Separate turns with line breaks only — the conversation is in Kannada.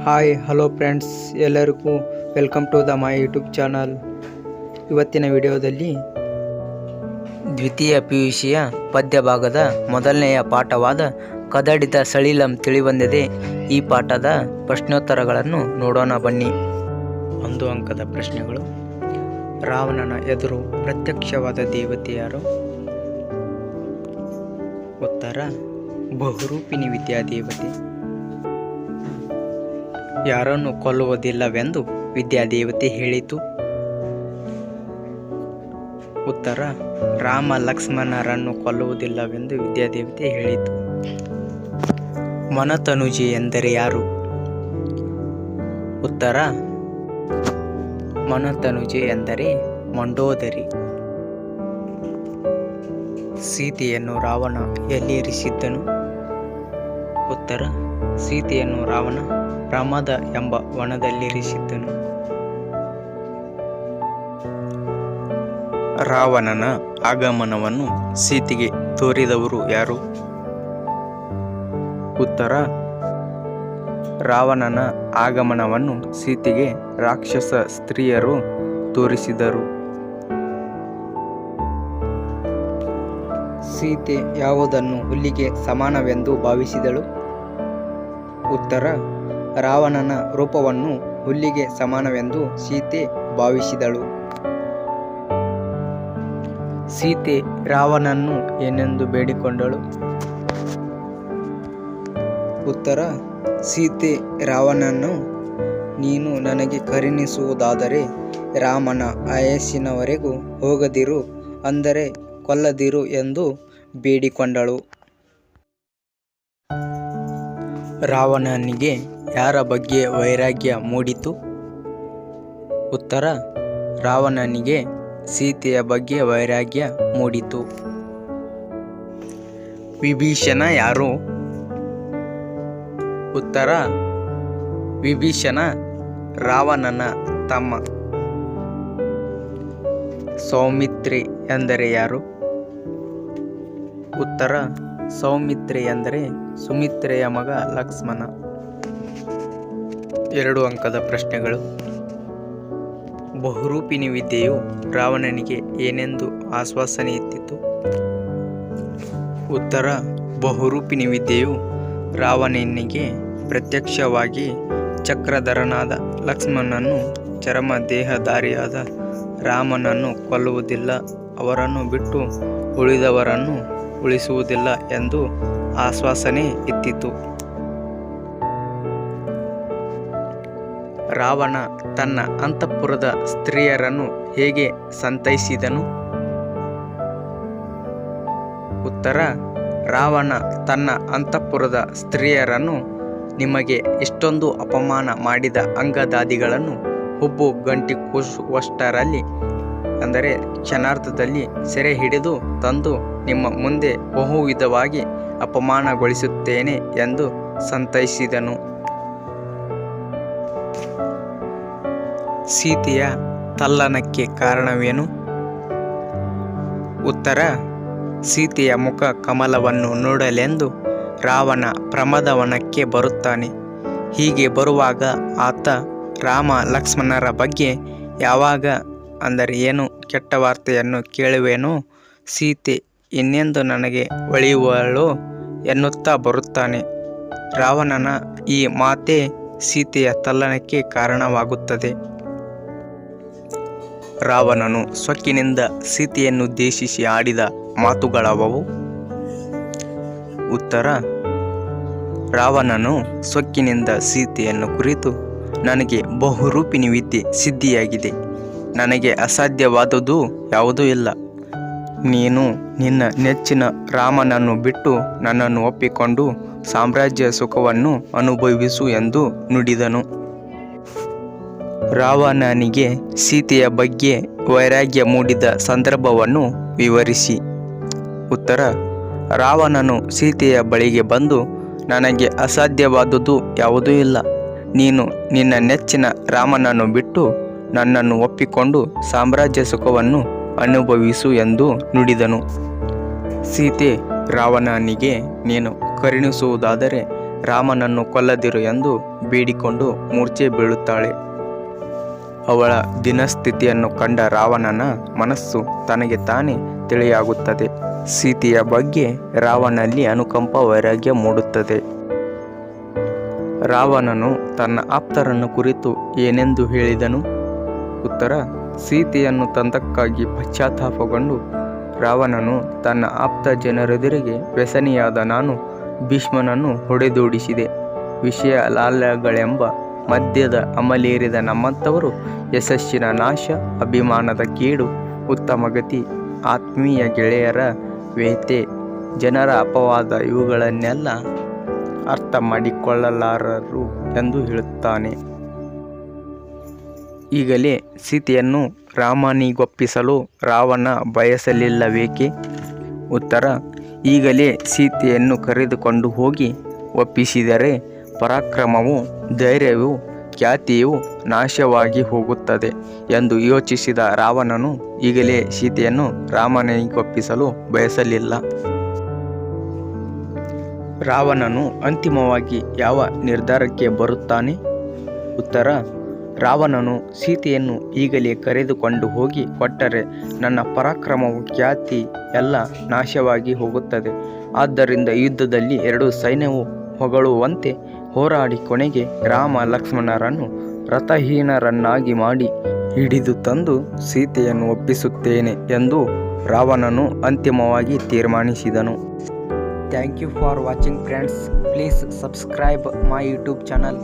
ಹಾಯ್ ಹಲೋ ಫ್ರೆಂಡ್ಸ್, ಎಲ್ಲರಿಗೂ welcome to the my YouTube channel. ಇವತ್ತಿನ ವಿಡಿಯೋದಲ್ಲಿ ದ್ವಿತೀಯ PUCಯ ಪದ್ಯ ಭಾಗದ ಮೊದಲನೆಯ ಪಾಠವಾದ ಕದಡಿದ ಸಳಿಲಂ ತಿಳಿಬಂದಿದೆ. ಈ ಪಾಠದ ಪ್ರಶ್ನೋತ್ತರಗಳನ್ನು ನೋಡೋಣ ಬನ್ನಿ. 1 ಅಂಕದ ಪ್ರಶ್ನೆಗಳು. ರಾವಣನ ಎದುರು ಪ್ರತ್ಯಕ್ಷವಾದ ದೇವತೆ ಯಾರು? ಉತ್ತರ ಬಹುರೂಪಿಣಿ ವಿದ್ಯಾದೇವತೆ. ಯಾರನ್ನು ಕೊಲ್ಲುವುದಿಲ್ಲವೆಂದು ವಿದ್ಯಾದೇವತೆ ಹೇಳಿತು? ಉತ್ತರ ರಾಮ ಲಕ್ಷ್ಮಣರನ್ನು ಕೊಲ್ಲುವುದಿಲ್ಲವೆಂದು ವಿದ್ಯಾದೇವತೆ ಹೇಳಿತು. ಮನತನುಜೆ ಎಂದರೆ ಯಾರು? ಉತ್ತರ ಮನತನುಜೆ ಎಂದರೆ ಮಂಡೋದರಿ. ಸೀತೆಯನ್ನು ರಾವಣ ಎಲ್ಲಿರಿಸಿದ್ದನು? ಉತ್ತರ ಸೀತೆಯನ್ನು ರಾವಣ ಪ್ರಮದ ಎಂಬ ವನದಲ್ಲಿರಿಸಿದ್ದನು. ರಾವಣನ ಆಗಮನವನ್ನು ಸೀತೆಗೆ ತೋರಿದವರು ಯಾರು? ಉತ್ತರ ರಾವಣನ ಆಗಮನವನ್ನು ಸೀತೆಗೆ ರಾಕ್ಷಸ ಸ್ತ್ರೀಯರು ತೋರಿಸಿದರು. ಸೀತೆ ಯಾವುದನ್ನು ಹುಲ್ಲಿಗೆ ಸಮಾನವೆಂದು ಭಾವಿಸಿದಳು? ಉತ್ತರ ರಾವಣನ ರೂಪವನ್ನು ಹುಲ್ಲಿಗೆ ಸಮಾನವೆಂದು ಸೀತೆ ಭಾವಿಸಿದಳು. ಸೀತೆ ರಾವಣನನ್ನು ಏನೆಂದು ಬೇಡಿಕೊಂಡಳು? ಉತ್ತರ ಸೀತೆ ರಾವಣನನ್ನು ನೀನು ನನಗೆ ಕರುಣಿಸುವುದಾದರೆ ರಾಮನ ಆಯಸ್ಸಿನವರೆಗೂ ಹೋಗದಿರು, ಅಂದರೆ ಕೊಲ್ಲದಿರು ಎಂದು ಬೇಡಿಕೊಂಡಳು. ರಾವಣನಿಗೆ ಯಾರ ಬಗ್ಗೆ ವೈರಾಗ್ಯ ಮೂಡಿತು? ಉತ್ತರ ರಾವಣನಿಗೆ ಸೀತೆಯ ಬಗ್ಗೆ ವೈರಾಗ್ಯ ಮೂಡಿತು. ವಿಭೀಷಣ ಯಾರು? ಉತ್ತರ ವಿಭೀಷಣ ರಾವಣನ ತಮ್ಮ. ಸೌಮಿತ್ರೆ ಎಂದರೆ ಯಾರು? ಉತ್ತರ ಸೌಮಿತ್ರೆ ಎಂದರೆ ಸುಮಿತ್ರೆಯ ಮಗ ಲಕ್ಷ್ಮಣ. 2 ಅಂಕದ ಪ್ರಶ್ನೆಗಳು. ಬಹುರೂಪಿಣಿ ವಿದ್ಯೆಯು ರಾವಣನಿಗೆ ಏನೆಂದು ಆಶ್ವಾಸನೆ ಇತ್ತಿತು? ಉತ್ತರ ಬಹುರೂಪಿಣಿ ವಿದ್ಯೆಯು ರಾವಣನಿಗೆ ಪ್ರತ್ಯಕ್ಷವಾಗಿ ಚಕ್ರಧರನಾದ ಲಕ್ಷ್ಮಣನನ್ನು ಚರಮ ದೇಹಧಾರಿಯಾದ ರಾಮನನ್ನು ಕೊಲ್ಲುವುದಿಲ್ಲ, ಅವರನ್ನು ಬಿಟ್ಟು ಉಳಿದವರನ್ನು ಉಳಿಸುವುದಿಲ್ಲ ಎಂದು ಆಶ್ವಾಸನೆ ಇತ್ತಿತು. ರಾವಣ ತನ್ನ ಅಂತಃಪುರದ ಸ್ತ್ರೀಯರನ್ನು ಹೇಗೆ ಸಂತೈಸಿದನು? ಉತ್ತರ ರಾವಣ ತನ್ನ ಅಂತಃಪುರದ ಸ್ತ್ರೀಯರನ್ನು ನಿಮಗೆ ಇಷ್ಟೊಂದು ಅಪಮಾನ ಮಾಡಿದ ಅಂಗದಾದಿಗಳನ್ನು ಹುಬ್ಬು ಗಂಟಿಕ್ಕುವಷ್ಟರಲ್ಲಿ, ಅಂದರೆ ಕ್ಷಣಾರ್ಧದಲ್ಲಿ ಸೆರೆ ಹಿಡಿದು ತಂದು ನಿಮ್ಮ ಮುಂದೆ ಬಹುವಿಧವಾಗಿ ಅಪಮಾನಗೊಳಿಸುತ್ತೇನೆ ಎಂದು ಸಂತೈಸಿದನು. ಸೀತೆಯ ತಲ್ಲಣಕ್ಕೆ ಕಾರಣವೇನು? ಉತ್ತರ ಸೀತೆಯ ಮುಖ ಕಮಲವನ್ನು ನೋಡಲೆಂದು ರಾವಣ ಪ್ರಮದವನಕ್ಕೆ ಬರುತ್ತಾನೆ. ಹೀಗೆ ಬರುವಾಗ ಆತ ರಾಮ ಲಕ್ಷ್ಮಣರ ಬಗ್ಗೆ ಯಾವಾಗ, ಅಂದರೆ ಏನು ಕೆಟ್ಟ ವಾರ್ತೆಯನ್ನು ಕೇಳುವೆನೋ, ಸೀತೆ ಇನ್ನೆಂದು ನನಗೆ ಒಲಿಯುವಳೋ ಎನ್ನುತ್ತಾ ಬರುತ್ತಾನೆ. ರಾವಣನ ಈ ಮಾತೇ ಸೀತೆಯ ತಲ್ಲಣಕ್ಕೆ ಕಾರಣವಾಗುತ್ತದೆ. ರಾವಣನು ಸೊಕ್ಕಿನಿಂದ ಸೀತೆಯನ್ನುದ್ದೇಶಿಸಿ ಆಡಿದ ಮಾತುಗಳವವು? ಉತ್ತರ ರಾವಣನು ಸೊಕ್ಕಿನಿಂದ ಸೀತೆಯನ್ನು ಕುರಿತು, ನನಗೆ ಬಹುರೂಪಿಣಿ ವಿದ್ಯೆ ಸಿದ್ಧಿಯಾಗಿದೆ, ನನಗೆ ಅಸಾಧ್ಯವಾದುದು ಯಾವುದೂ ಇಲ್ಲ, ನೀನು ನಿನ್ನ ನೆಚ್ಚಿನ ರಾಮನನ್ನು ಬಿಟ್ಟು ನನ್ನನ್ನು ಒಪ್ಪಿಕೊಂಡು ಸಾಮ್ರಾಜ್ಯ ಸುಖವನ್ನು ಅನುಭವಿಸು ಎಂದು ನುಡಿದನು. ರಾವಣನಿಗೆ ಸೀತೆಯ ಬಗ್ಗೆ ವೈರಾಗ್ಯ ಮೂಡಿದ ಸಂದರ್ಭವನ್ನು ವಿವರಿಸಿ. ಉತ್ತರ ರಾವಣನು ಸೀತೆಯ ಬಳಿಗೆ ಬಂದು, ನನಗೆ ಅಸಾಧ್ಯವಾದುದು ಯಾವುದೂ ಇಲ್ಲ, ನೀನು ನಿನ್ನ ನೆಚ್ಚಿನ ರಾಮನನ್ನು ಬಿಟ್ಟು ನನ್ನನ್ನು ಒಪ್ಪಿಕೊಂಡು ಸಾಮ್ರಾಜ್ಯ ಸುಖವನ್ನು ಅನುಭವಿಸು ಎಂದು ನುಡಿದನು. ಸೀತೆ ರಾವಣನಿಗೆ, ನೀನು ಕರುಣಿಸುವುದಾದರೆ ರಾಮನನ್ನು ಕೊಲ್ಲದಿರು ಎಂದು ಬೇಡಿಕೊಂಡು ಮೂರ್ಛೆ ಬೀಳುತ್ತಾಳೆ. ಅವಳ ದಿನಸ್ಥಿತಿಯನ್ನು ಕಂಡ ರಾವಣನ ಮನಸ್ಸು ತನಗೆ ತಾನೇ ತಿಳಿಯಾಗುತ್ತದೆ. ಸೀತೆಯ ಬಗ್ಗೆ ರಾವಣನಲ್ಲಿ ಅನುಕಂಪ ವೈರಾಗ್ಯ ಮೂಡುತ್ತದೆ. ರಾವಣನು ತನ್ನ ಆಪ್ತರನ್ನು ಕುರಿತು ಏನೆಂದು ಹೇಳಿದನು? ಉತ್ತರ: ಸೀತೆಯನ್ನು ತಂದಕ್ಕಾಗಿ ಪಶ್ಚಾತ್ತಾಪಗೊಂಡು ರಾವಣನು ತನ್ನ ಆಪ್ತ ಜನರೆದುರಿಗೆ ವ್ಯಸನಿಯಾದ ನಾನು ಭೀಷ್ಮನನ್ನು ಹೊಡೆದೋಡಿಸಿದೆ. ವಿಷಯ ಲಾಲಗಳೆಂಬ ಮದ್ಯದ ಅಮಲೇರಿದ ನಮ್ಮಂಥವರು ಯಶಸ್ಸಿನ ನಾಶ, ಅಭಿಮಾನದ ಕೇಡು, ಉತ್ತಮ ಗತಿ, ಆತ್ಮೀಯ ಗೆಳೆಯರ ವ್ಯಥೆ, ಜನರ ಅಪವಾದ ಇವುಗಳನ್ನೆಲ್ಲ ಅರ್ಥ ಮಾಡಿಕೊಳ್ಳಲಾರರು ಎಂದು ಹೇಳುತ್ತಾನೆ. ಈಗಲೇ ಸೀತೆಯನ್ನು ರಾಮನಿಗೊಪ್ಪಿಸಲು ರಾವಣ ಬಯಸಲಿಲ್ಲವೇಕೆ? ಉತ್ತರ: ಈಗಲೇ ಸೀತೆಯನ್ನು ಕರೆದುಕೊಂಡು ಹೋಗಿ ಒಪ್ಪಿಸಿದರೆ ಪರಾಕ್ರಮವು, ಧೈರ್ಯವೂ, ಖ್ಯಾತಿಯೂ ನಾಶವಾಗಿ ಹೋಗುತ್ತದೆ ಎಂದು ಯೋಚಿಸಿದ ರಾವಣನು ಈಗಲೇ ಸೀತೆಯನ್ನು ರಾಮನಿಗೊಪ್ಪಿಸಲು ಬಯಸಲಿಲ್ಲ. ರಾವಣನು ಅಂತಿಮವಾಗಿ ಯಾವ ನಿರ್ಧಾರಕ್ಕೆ ಬರುತ್ತಾನೆ? ಉತ್ತರ: ರಾವಣನು ಸೀತೆಯನ್ನು ಈಗಲೇ ಕರೆದುಕೊಂಡು ಹೋಗಿ ಕೊಟ್ಟರೆ ನನ್ನ ಪರಾಕ್ರಮವು, ಖ್ಯಾತಿ ಎಲ್ಲ ನಾಶವಾಗಿ ಹೋಗುತ್ತದೆ. ಆದ್ದರಿಂದ ಯುದ್ಧದಲ್ಲಿ ಎರಡೂ ಸೈನ್ಯವು ಹೊಗಳುವಂತೆ ಹೋರಾಡಿ ಕೊನೆಗೆ ರಾಮ ಲಕ್ಷ್ಮಣರನ್ನು ರಥಹೀನರನ್ನಾಗಿ ಮಾಡಿ ಹಿಡಿದು ತಂದು ಸೀತೆಯನ್ನು ಒಪ್ಪಿಸುತ್ತೇನೆ ಎಂದು ರಾವಣನು ಅಂತಿಮವಾಗಿ ತೀರ್ಮಾನಿಸಿದನು. Thank you for watching friends. Please subscribe my YouTube channel.